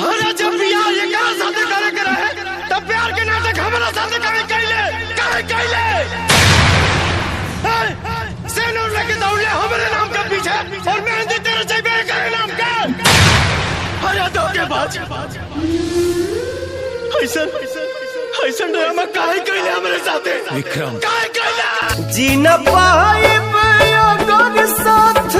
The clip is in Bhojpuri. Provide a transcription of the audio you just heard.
अरे जब यार ये का साथे करे के रहे तब प्यार के नाटक हमरा साथे काहे कैले सेनूर लेके दौड़ले हमरे नाम के पीछे और मेहंदी तेरे चाहिए करे नाम का। अरे धोखेबाज ऐसा ड्रामा काहे कैले हमरे साथे विक्रम काहे कैले जी न पाए अगर साथ